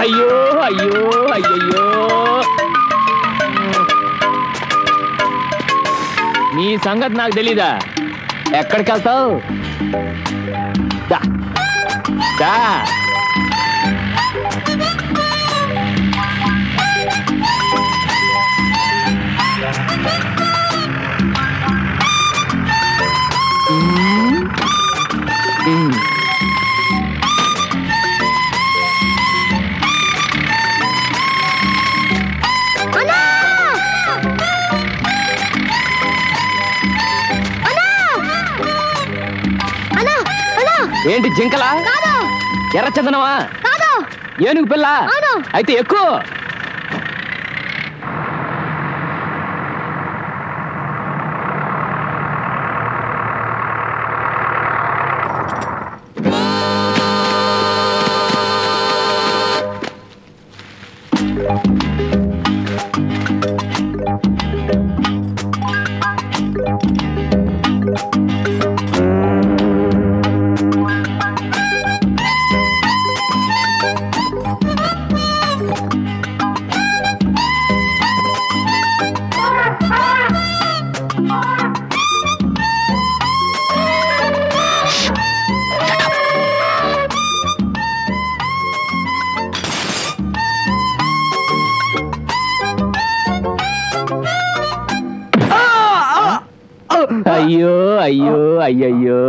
అయ్యో అయ్యో అయ్యయ్యో నీ సంగతి నాకు తెలీదా? ఎక్కడికి వెళ్తావు? ఏంటి జింకలా? ఎర్ర చందనమా? ఏనుగు పిల్ల? అయితే ఎక్కువ. అయ్యో అయ్యో అయ్యయ్యో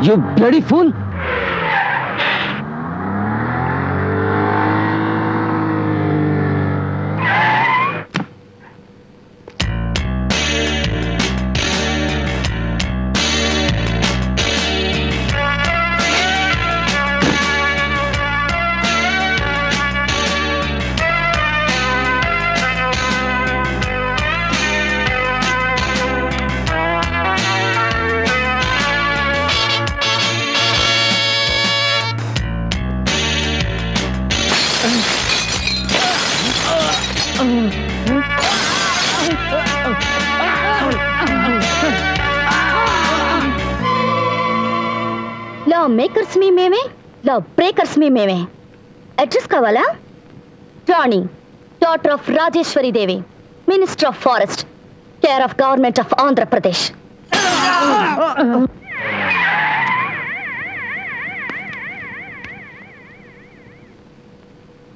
You bloody fool! Law makers మీ మేమే, లా బ్రేకర్స్ మీ మేమే. అడ్రస్ కావాలా? Rani, daughter of Rajeshwari Devi, minister of forest, care of government of Andhra Pradesh.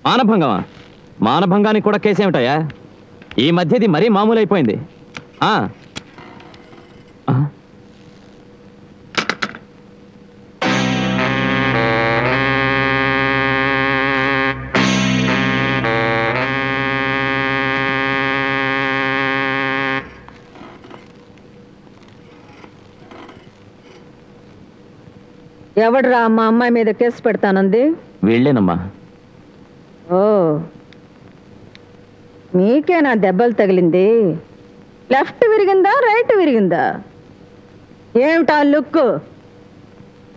మానభంగమా? మానభంగానికి కూడా కేసేమిటయా? ఈ మధ్యది మరీ మామూలు అయిపోయింది. ఎవడ్రా మా అమ్మాయి మీద కేసు పెడతానంది? వీళ్ళేనమ్మా. ఓ, మీకేనా దెబ్బలు తగిలింది? లెఫ్ట్ విరిగిందా, రైట్ విరిగిందా? ఏమిటా లుక్?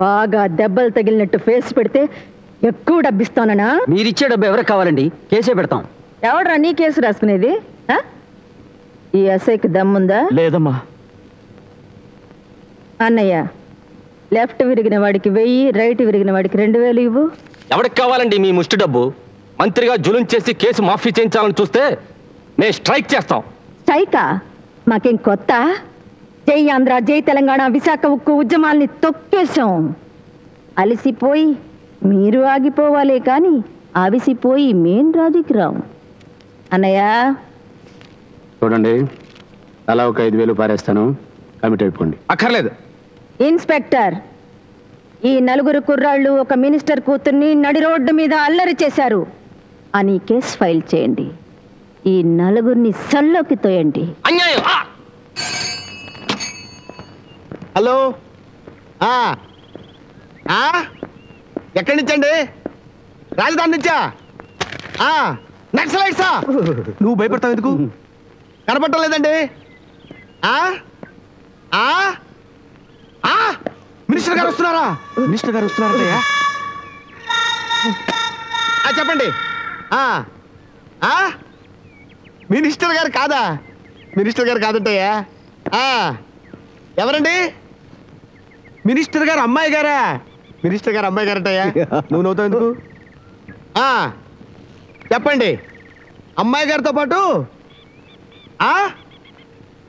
బాగా దెబ్బలు తగిలినట్టు ఫేస్ పెడితే ఎక్కువ డబ్బిస్తానన్నా? మీరిచ్చే డబ్బు ఎవరికి కావాలండి? కేసే పెడతాం. ఎవడ్రా నీ కేసు రాసుకునేది? ఈ ఎస్ఐకి దమ్ముందా? లేదమ్మా. అన్నయ్య, లెఫ్ట్ విరిగిన వాడికి 1000, రైట్ విరిగిన వాడికి 2000 ఇవ్వు. ఎవరికి కావాలండి మీ ముష్టి డబ్బు? మంత్రిగా జులుం చేసి కేసు మాఫీ చేయించాలని చూస్తే నేను స్ట్రైక్ చేస్తాం. స్ట్రైకా? మాకేం కొత్త? జై ఆంధ్ర, జై తెలంగాణ, విశాఖ ఉక్కు ఉద్యమాల్ని తొక్కేశాం. అలసిపోయి మీరు ఆగిపోవాలే కానీ అవిసిపోయి మేం రాజుకి రాం. అన్నయ్య చూడండి, అలా ఒక 5000 పారేస్తాను, కమిట్ అయిపోండి. అక్కర్లేదు. ఇన్స్పెక్టర్, ఈ 4 కుర్రాళ్ళు ఒక మినిస్టర్ కూతుర్ని నడి రోడ్డు మీద అల్లరి చేశారు అని కేసు ఫైల్ చేయండి. ఈ 4 సల్లోకి తోయండి. అన్యాయం. హలో, ఎక్కడి నుంచండి? రాజధాని నుంచా? నక్సలైట్సా? నువ్వు భయపడతావు ఎందుకు? కనపడటం లేదండి. మినిస్టర్ గారు వస్తున్నారా? మినిస్టర్ గారు వస్తున్నారయ్యా. చెప్పండి. మినిస్టర్ గారు కాదా? మినిస్టర్ గారు కాదంటయ్యా. ఎవరండి? మినిస్టర్ గారు అమ్మాయి గారా? మినిస్టర్ గారు అమ్మాయి గారంటయ్యా. నువ్వు నవ్వుతావు ఎందుకు? చెప్పండి. అమ్మాయి గారితో పాటు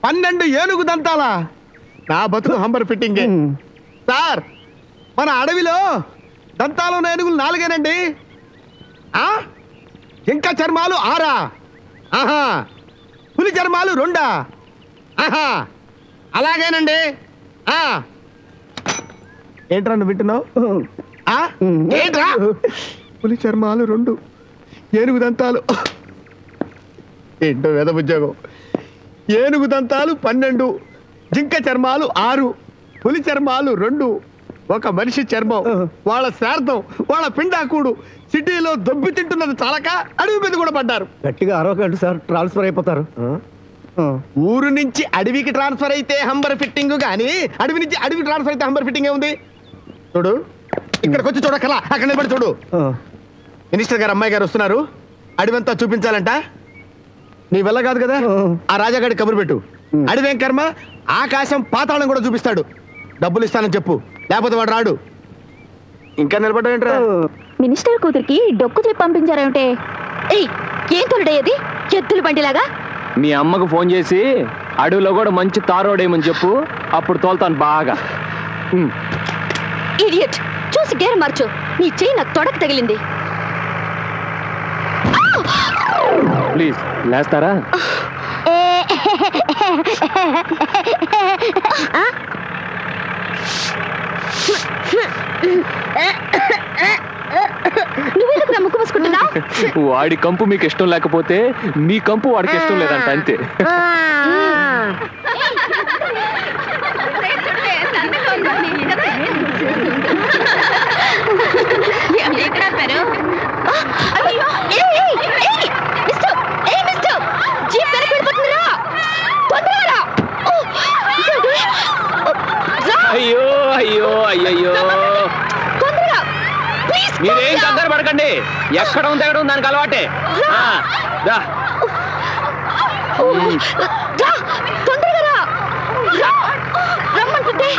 12 ఏనుగు దంతాలా? నా బతుకు హంబర్ ఫిట్టింగే సార్. మన అడవిలో దంతాలు ఉన్న ఏనుగులు 4 ఇంకా చర్మాలు 6. పులి చర్మాలు 2. అలాగేనండి. ఏంట్రా నువ్వు వింటున్నావు? ఏంట్రా? పులి చర్మాలు 2, ఏనుగు దంతాలు. ఏంటో వేద ఉద్యోగం. ఏనుగు దంతాలు 12, జింక చర్మాలు 6, పులి చర్మాలు 2, ఒక మనిషి చర్మం. వాళ్ళ శ్రార్థం, వాళ్ళ పిండాకుడు సిటీలో దొబ్బి తింటున్నది చాలక అడవి మీద కూడా పడ్డారు. గట్టిగా అరవకండి సార్, ట్రాన్స్ఫర్ అయిపోతారు. ఊరు నుంచి అడవికి ట్రాన్స్ఫర్ అయితే హంబర్ ఫిట్టింగ్ గానీ అడవి నుంచి అడవికి ట్రాన్స్ఫర్ అయితే హంబర్ ఫిట్టింగ్ ఉంది. చూడు, ఇక్కడికి వచ్చి చూడకలా, అక్కడ నిలబడి చూడు. మినిస్టర్ గారు అమ్మాయి గారు వస్తున్నారు. అడవంతా చూపించాలంట. నీ వల్ల కాదు కదా. ఆ రాజాగాడి కబురు పెట్టు. అడివేం కర్మ, ఆకాశం పాతాళం కూడా చూపిస్తాడు. డబ్బులు ఇస్తానని చెప్పు, లేకపోతే వాడు రాడు. ఇంకా నిలబడ్డా? మినిస్టర్ కూతురికి డొక్కు చెప్పి పంపించారేమిటే? ఏం తొలడయ్యేది? ఎద్దుల బండిలాగా. మీ అమ్మకు ఫోన్ చేసి అడవిలో కూడా మంచి తారోడేమని చెప్పు, అప్పుడు తోలుతాను బాగా. ఇడియట్, చూసి గేర్ మార్చు. నీ చెయ్యి నాకు తొడకు తగిలింది. ప్లీజ్ లేస్తారా? నువ్వెందుకు నా ముక్కు మూసుకుంటున్నా? వాడి కంపు మీకు ఇష్టం లేకపోతే మీ కంపు వాడికి ఇష్టం లేదంట, అంతే. అయ్యో అయ్యో అయ్యయ్యో, మీరేం కంగారు పడకండి. ఎక్కడ ఉంది దానికి అలవాటే. తొందరగా రమ్మంటుంటే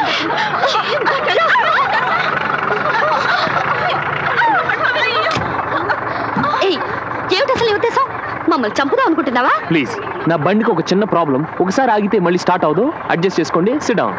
మమ్మల్ని చంపుదాం అనుకుంటున్నావా? ప్లీజ్, నా బండికి ఒక చిన్న ప్రాబ్లం. ఒకసారి ఆగితే మళ్ళీ స్టార్ట్ అవదు. అడ్జస్ట్ చేసుకోండి. SIT down.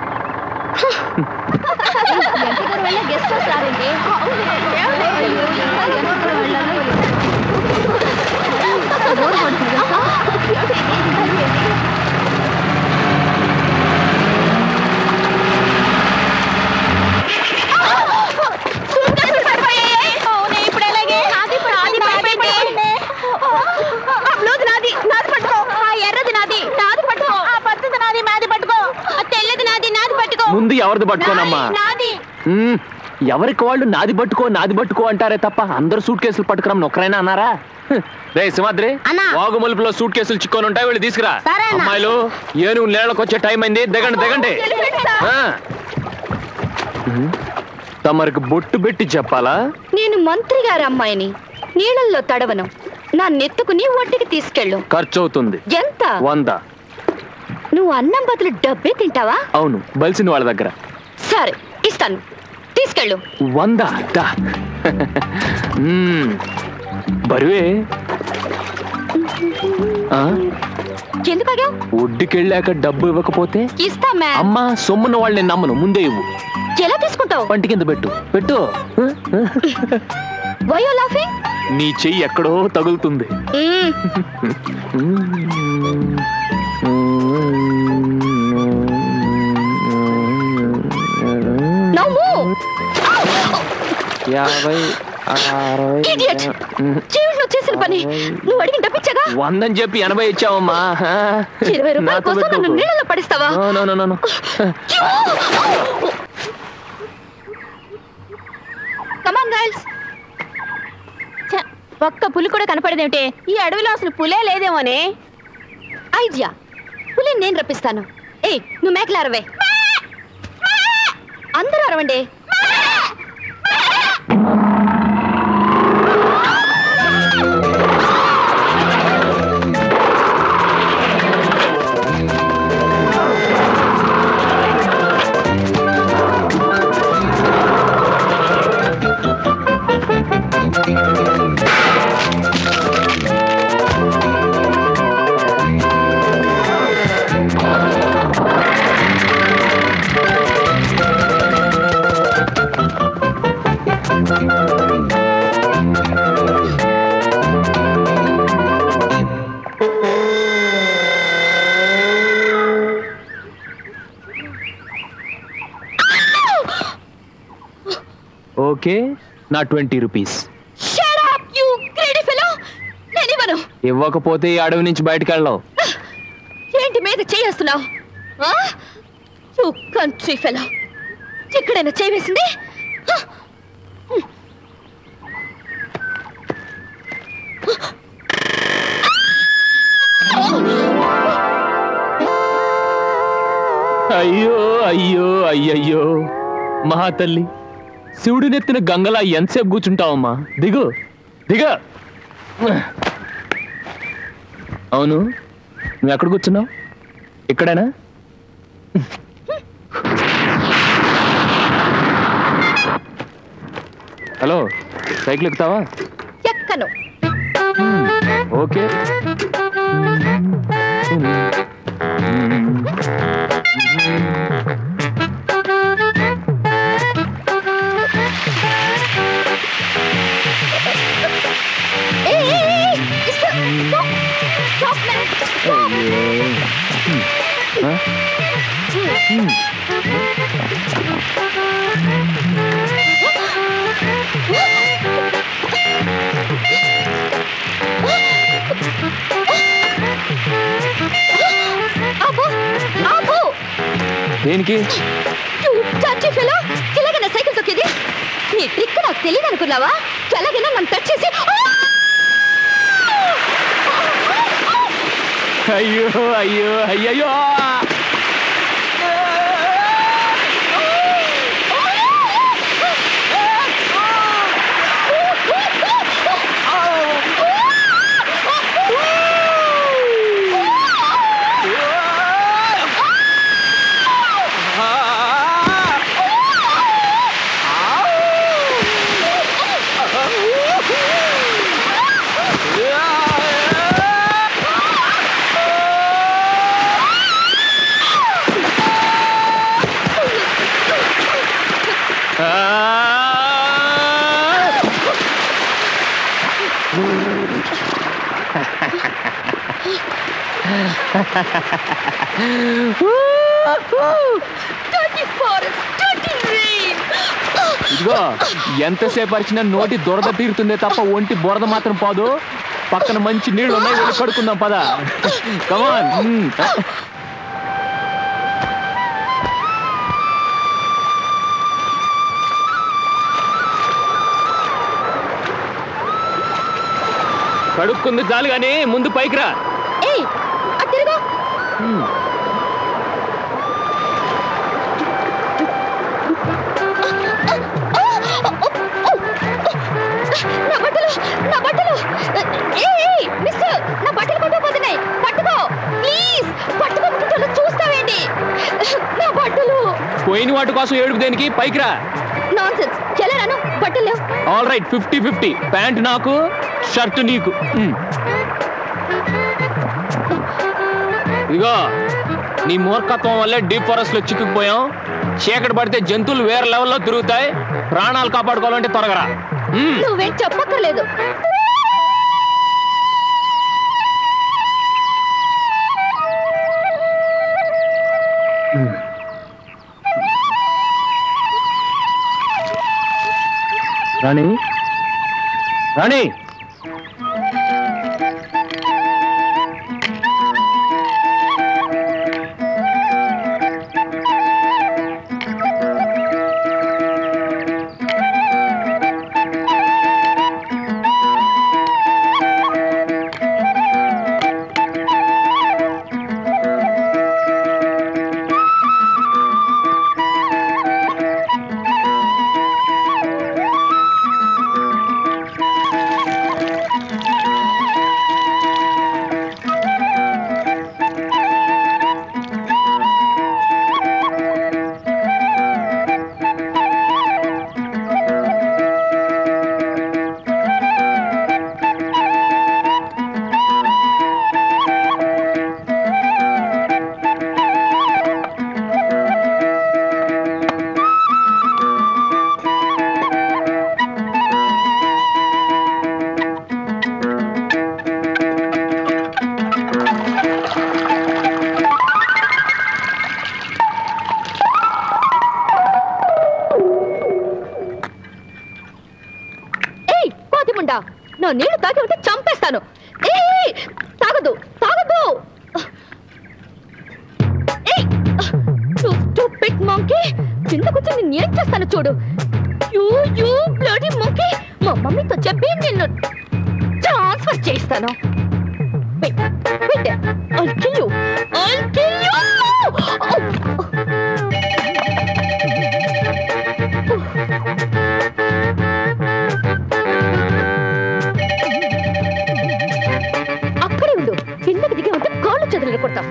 ముందు ఎవరిది పట్టుకోనమ్మా. ఎవరికి వాళ్ళు నాది పట్టుకో అంటారే తప్ప అందరూ సూట్ కేసులు పట్టుకురమ్మని ఒక్కరైనా అన్నారా? రే సింహాద్రి, వాగు మలుపులో సూట్ కేసులు చిక్కొని ఉంటాయి, వెళ్ళి తీసుకురా. అమ్మాయిలు, ఏనుగు నీళ్ళకి వచ్చే టైం అయింది. దిగండి. తమరికి బొట్టు పెట్టి చెప్పాలా? నేను మంత్రి గారి అమ్మాయిని, నీళ్ళల్లో తడవను. నా నెత్తుకుని ఒడ్డుకి తీసుకెళ్ళు. ఖర్చు అవుతుంది. ఎంత? 100. నువ్వు అన్నం బదులు డబ్బే తింటావా? అవును, బలిసిన వాళ్ళ దగ్గర. సరే, ఇస్తాను, తీసుకెళ్ళు. 100. బరువే. ఎందుకగా? ఒడ్డుకెళ్ళాక డబ్బు ఇవ్వకపోతే ఇస్తా మ్యామ్. అమ్మా, సొమ్మున్న వాళ్ళు నేను నమ్మను. ముందే ఇవ్వు. ఎలా తీసుకుంటావు? పంటి కింద పెట్టు. Why you laughing? నీ చెయ్యి ఎక్కడో తగులుతుంది. చేసిన పని నువ్వు అడిగిన డబ్బిచ్చాగా? 100 అని చెప్పి 80 ఇచ్చావమ్మా. 20 రూపాయల కోసం నన్ను నీళ్ళలో పడిస్తావా? నో. Come on girls. ఒక్క పులి కూడా కనపడదేమిటే? ఈ అడవిలో అసలు పులే లేదేమోనే. ఐడియా, పులి నేను రప్పిస్తాను. నువ్వు మేకలు అరవే. అందరూ అరవండి. ఓకే, నా 20 రూపీస్. ఇవ్వకపోతే ఈ అడవి నుంచి బయటకు వెళ్ళావు. ఏంటి మీద చేస్తున్నావు? కంట్రీ ఫెలో, ఎక్కడైనా చేయవేసింది? అయ్యో మహాతల్లి, శివుడినెత్తిన గంగలా ఎంతసేపు కూర్చుంటావమ్మా? దిగు. అవును, నువ్వు ఎక్కడ కూర్చున్నావు? ఇక్కడేనా? హలో, సైకిల్ ఎక్కుతావా? ఎక్కను. ఓకే. దేనికి? ఎలాగైనా సైకిల్ తొక్కేది? నీ ట్రిక్ నాకు తెలియదు అనుకున్నావా? ఎలాగైనా నన్ను టచ్ చేసి. అయ్యో ఇదిగో ఎంతసేపు అరిచినా నోటి దురద తీరుతుందే తప్ప ఒంటి బురద మాత్రం పోదు. పక్కన మంచి నీళ్లు ఉన్నాయి, వెళ్ళి కడుక్కుందాం పద. కమాన్. కడుక్కుంది చాలు గాని ముందు పైకి రా. పోయిన వాటి కోసం ఏడుపు దేనికి? పైకి రా. All right, 50-50. ప్యాంట్ నాకు, షర్ట్ నీకు. ఇదిగో నీ మూర్ఖత్వం వల్లే డీప్ ఫారెస్ట్ లో చిక్కుకుపోయాం. చీకటి పడితే జంతువులు వేరే లెవెల్లో తిరుగుతాయి. ప్రాణాలు కాపాడుకోవాలంటే త్వరగా. నువ్వేం చెప్పక్కర్లేదు. రాణి, రాణి, నా నీళ్లు తాగి ఉంటే చంపేస్తాను. తాగదు, తాగదు. కింద కూర్చొని నేను ఏం చేస్తాను చూడు. You bloody monkey. మా మమ్మీతో చెప్పి నిన్ను ట్రాన్స్ఫర్ చేస్తాను. I'll kill you. I'll kill you. అక్కడే ఉండు. కిందకి దిగి ఉంటే కాళ్ళు చెదలు కొడతా.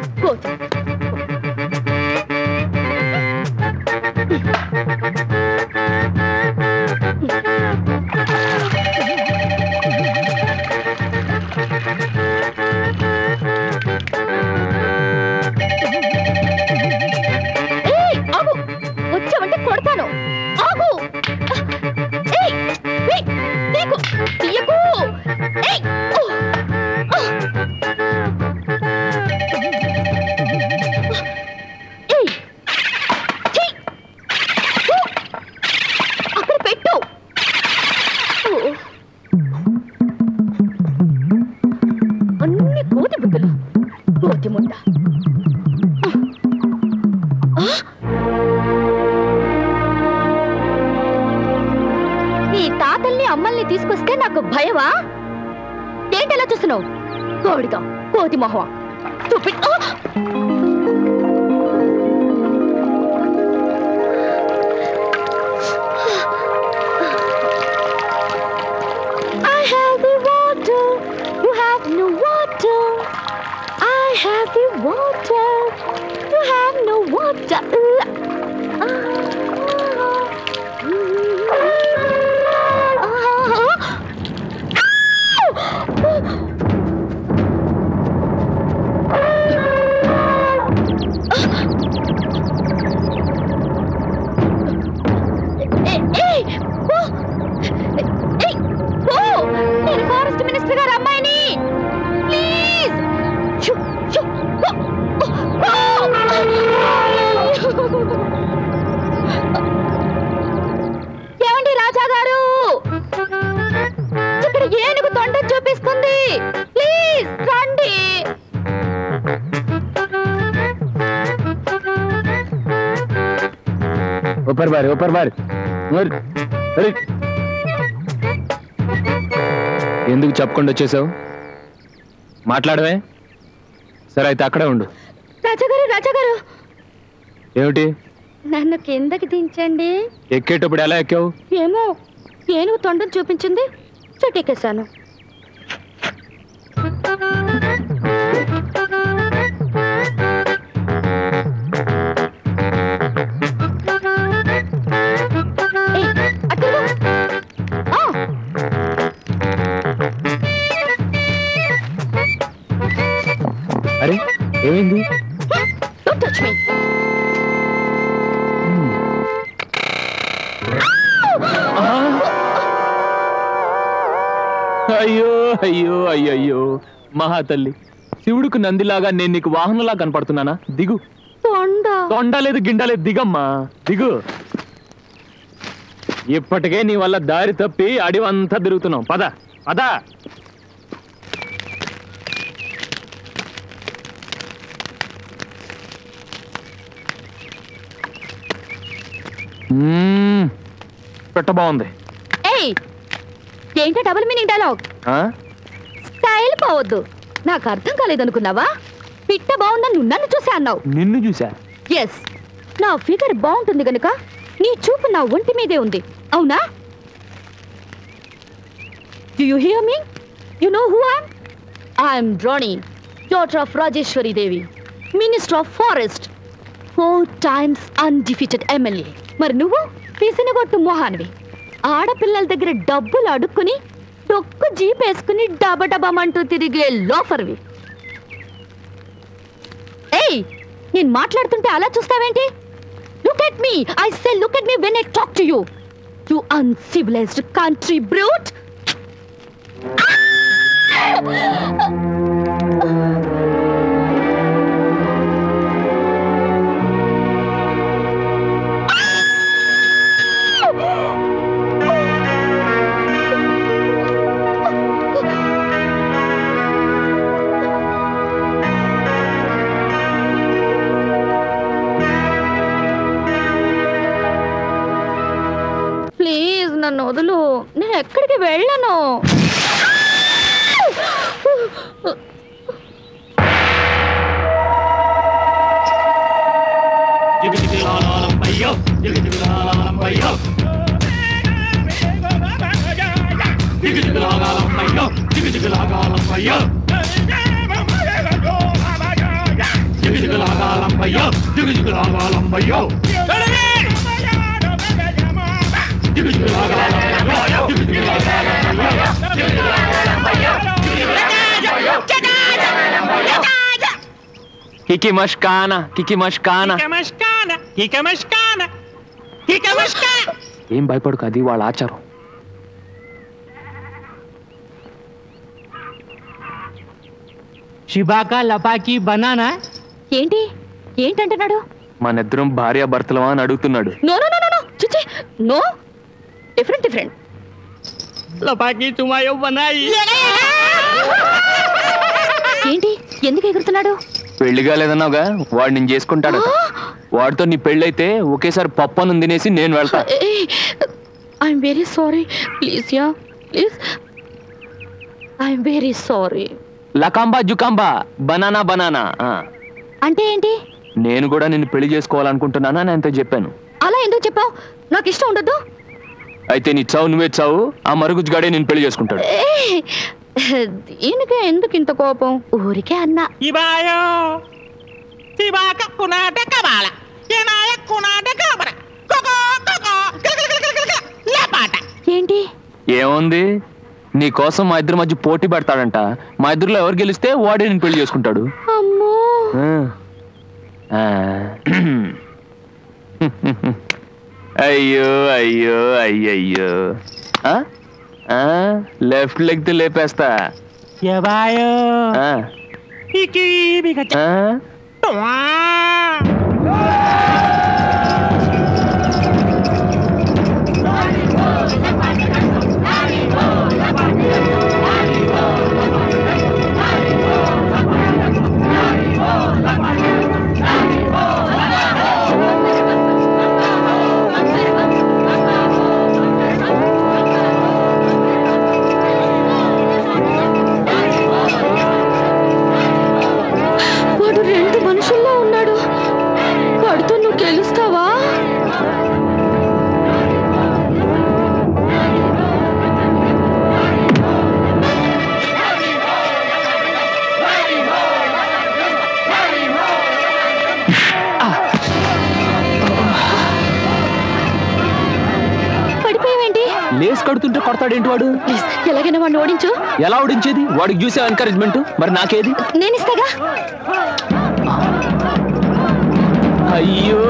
వచ్చావంటే కొడతాను. ఆగు. తీయకు. అక్కడ పెట్టు. అన్ని కోతి బుద్ధులు. కోతి ముండ. నీ తాతల్ని అమ్మల్ని తీసుకొస్తే నాకు భయమా? ఏంటలా చూస్తున్నావు? కోడిగా కోతి మొహం. I have the water, you have no water. I have the water, you have no water. వస్తుంది, ప్లీజ్ రండి. ऊपर बार ఎందుకు చెప్పకుండా వచ్చేసావు? మాట్లాడవే. సరే అయితే అక్కడే ఉండు. రాజాగారు ఏమిటి? నన్ను కిందకి దించండి. ఎక్కేటప్పుడు ఎలా ఎక్కావు? ఏమో, ఏనుగు తొండం చూపించింది, చెట్టెక్కేశాను. అరే ఏమైంది? Don't touch me. అయ్యో అయ్యో అయ్యయ్యో మహాతల్లి, శివుడికి నందిలాగా నేను నీకు వాహనంలా కనపడుతున్నానా? దిగు. తొండ లేదు గిండ లేదు, దిగమ్మా దిగు. ఇప్పటికే నీ వల్ల దారి తప్పి అడివంతా తిరుగుతున్నావు. పద పద. పెట్ట బాగుంది. ఏంటో డబుల్ మీనింగ్ డైలాగ్? స్టైల్ పోవద్దు. నాకు అర్థం కాలేదనుకున్నావా? పిట్ట బాగుందని నువ్వు నన్ను చూసా అన్నావు. నిన్ను చూసా? ఎస్, నా ఫిగర్ బాగుంటుంది కనుక నీ చూపు నా ఒంటి మీదే ఉంది, అవునా? Do you hear me? You know who I am? I am Rani, daughter of Rajeshwari Devi, Minister of Forest, 4 times undefeated MLA. మరి నువ్వు పిసినగొట్టు మొహానివి. ఆడపిల్లల దగ్గర డబ్బులు అడుక్కుని డొక్కు జీపేసుకుని డబడబమంటూ తిరిగే లోఫర్వి. ఏయ్, నేను మాట్లాడుతుంటే అలా చూస్తావేంటి? Look at me. I say look at me when I talk to you. You uncivilized country brute. Please నన్ను వదులు, నేను ఎక్కడికి వెళ్ళను. కికి మష్కానా, కికి మష్కానా. ఏం భయపడుకు, అది వాళ్ళ ఆచారం. శిబాకా లపాకి బనానా. ఏంటి ఏంటంటున్నాడు? మనిద్దరం భార్య భర్తలవా అని అడుగుతున్నాడు. నో నో నో నో చిచి, నో, డిఫరెంట్ డిఫరెంట్. లపాకి తుమాయో బనాయి. ఏంటి ఎందుకు ఎగురుతున్నాడు? పెళ్లిగా లేదన్నావుగా, వాడు నేను చేసుకుంటాడు. వాడితో నీ పెళ్ళైతే ఒకేసారి పప్పను తినేసి నేను వెళ్తా. I'm very sorry, please ya please, I'm very sorry. లకాంబా జుకాంబా బనానా బనానా. అంటే ఏంటి? నేను కూడా నిన్ను పెళ్లి చేసుకోవాలనుకుంటున్నానా అని అంతే చెప్పాను. అలా ఎందుకు చెప్పావు? నాకు ఇష్టం ఉండదు. అయితే నీ చావు నువ్వే చావు, ఆ మరుగుజ్జుగాడే నేను పెళ్లి చేసుకుంటాడు. దీనికే ఎందుకు ఇంత కోపం? ఊరికే అన్నా. ఇబాయో శిబాక కునాట కబాల ఏనాయ కునాట కబర కోకో కోకో లపాట. ఏంటి? ఏముంది, నీ కోసం మా ఇద్దరి మధ్య పోటీ పెడతాడంట. మా ఇద్దరిలో ఎవరు గెలిస్తే వాడే నేను పెళ్లి చేసుకుంటాడు. అమ్మో. అయ్యో అయ్యో అయ్యయ్యో, లెఫ్ట్ లెగ్ తో లేపేస్తా. ఇబాయో ఇకి బిగచ టవా. లేస్ కడుతుంటే కొడతాడేంటి వాడు? ఎలాగైనా వాడిని ఓడించు. ఎలా ఓడించేది? వాడికి చూసే ఎంకరేజ్మెంట్. మరి నాకేది? నేను ఇస్తాగా. అయ్యో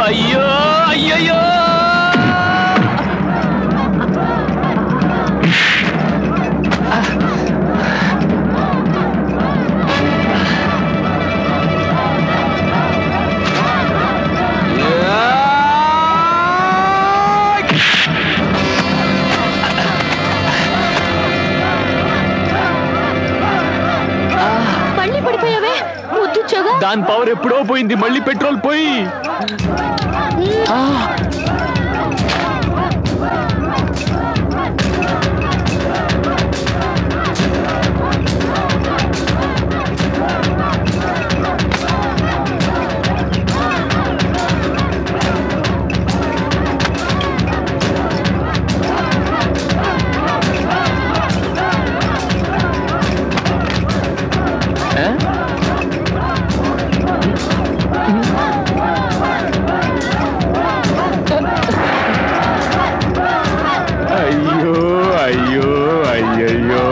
అయ్యో అయ్యయ్యో! మళ్ళీ పడిపోయావే, ముద్దుచ్చాగా. దాని పవర్ ఎప్పుడో పోయింది, మళ్ళీ పెట్రోల్ పోయి. అయ్యో అయ్యో అయ్యయ్యో!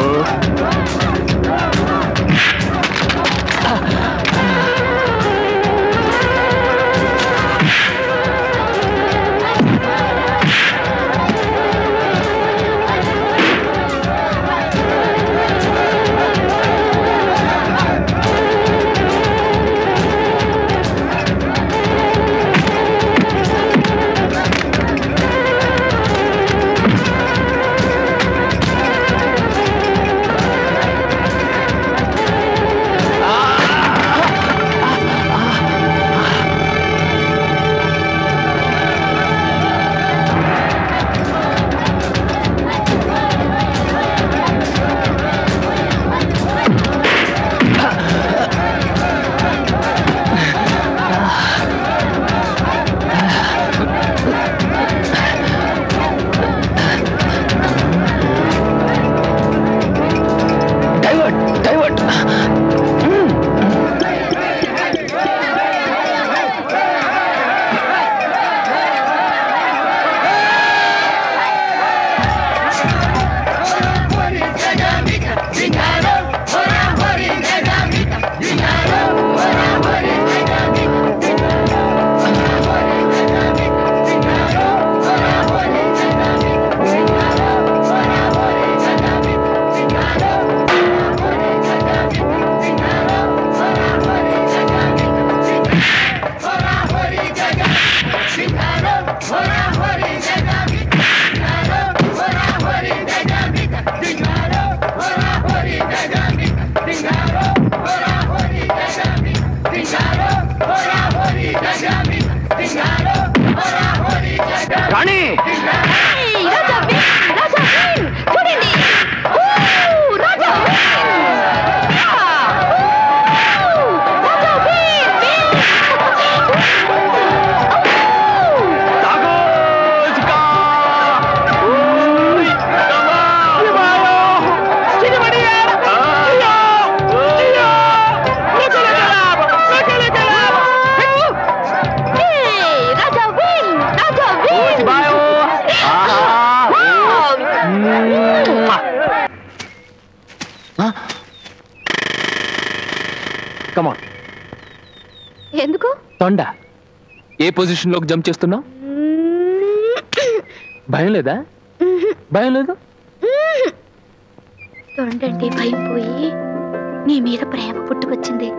కమాన్. ఎందుకు? తొండ. ఏ పొజిషన్ లోకి జంప్ చేస్తున్నావు? భయం లేదా? భయం లేదు? తొండంటే భయం పోయి నీ మీద ప్రేమ పుట్టుకొచ్చింది.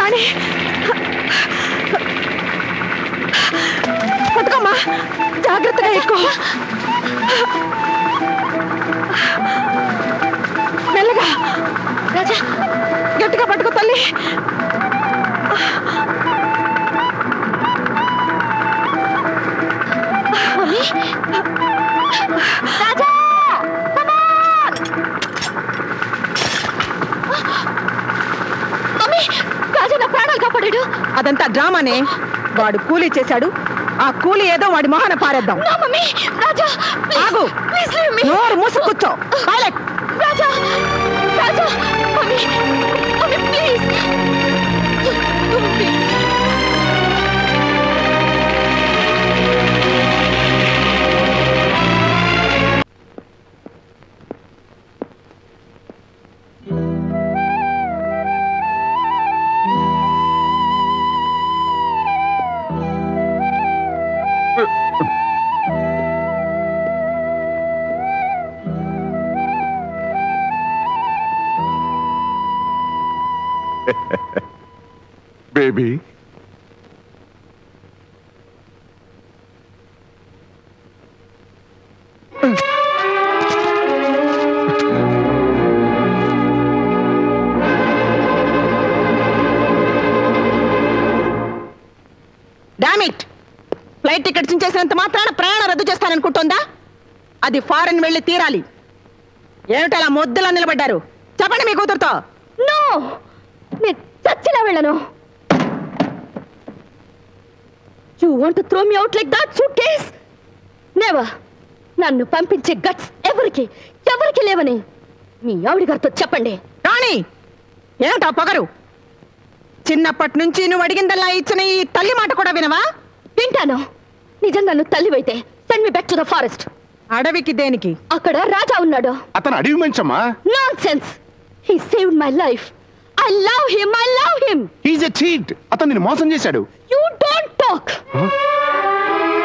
రాణి పట్టుకోమ్మా, జాగ్రత్తగా ఎక్కువ, మెల్లగా. రాజా గట్టిగా పట్టుకో తల్లి. రాజా రాజా నా ప్రాణాలు కాపాడాడు. అదంతా డ్రామానే. వాడు కూలీ చేశాడు, ఆ కూలీ ఏదో వాడి మొహన పారేద్దాం. రాజా ఆగు, నోరు మూసి కూర్చో. Pilot Raja Raja please. Baby. Damn it, flight tickets చేసినంత మాత్రాన ప్రయాణం రద్దు చేస్తాననుకుంటోందా? అది ఫారెన్ వెళ్ళి తీరాలి. ఏమిటలా మొద్దులా నిలబడ్డారు? చెప్పండి మీ కూతురుతో. నో, నేను చచ్చినా వెళ్ళను. You want to throw me out like that, suitcase? Never. నన్ను పంపించే గట్స్ ఎవరికి లేవని మీ ఆవిడ గారితో చెప్పండి. రాణి, ఏమిటా పొగరు? చిన్నప్పటి నుంచి నువ్వు అడిగిందల్లా ఇచ్చిన ఈ తల్లి మాట కూడా వినవా? వింటాను. నిజంగా నువ్వు తల్లివైతే send me back to the forest. అడవికి దేనికి? అక్కడ రాజా ఉన్నాడు. అతను అడవి మంచమ్మా. Nonsense. He saved my life. I love him. He's a cheat. అతను నిన్ను మోసం చేశాడు. You don't talk.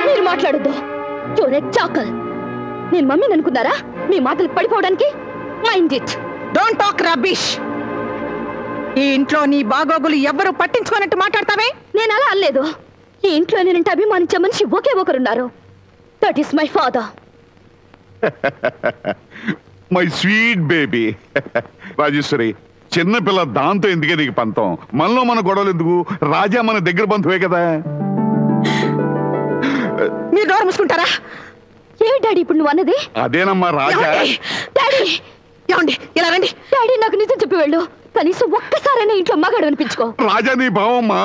మీరు మాట్లాడొద్దు. You're a jackal. నేను మమ్మీని అనుకున్నారా మీ మాటలు పడిపోవడానికి? Mind it. Don't talk rubbish. ఈ ఇంట్లో నీ బాగోగులు ఎవ్వరూ పట్టించుకోనట్టు మాట్లాడతావే? నేను అలా అనలేదు. ఈ ఇంట్లో నేనంటే అభిమానించే మనిషి ఒకే ఒకరున్నారు. That is my father. My sweet baby. Rajeshwari, చిన్నపిల్ల, దాంతో ఎందుకే నీకు పంతం? మనలో మన గొడవలు ఎందుకు? రాజా మన దగ్గర బంధువే కదా. మీరు నోరు మూసుకుంటారా? ఏమి డాడీ ఇప్పుడు నువ్వు అన్నది? అదేనమ్మా రాజా. డాడీ ఏమండి, ఇలా రండి. డాడీ నాకు నిజం చెప్పి వెళ్ళు. కనీసం ఒక్కసారైనా ఇంట్లో మగాడు అనిపించుకో. రాజా నీ భావమ్మా.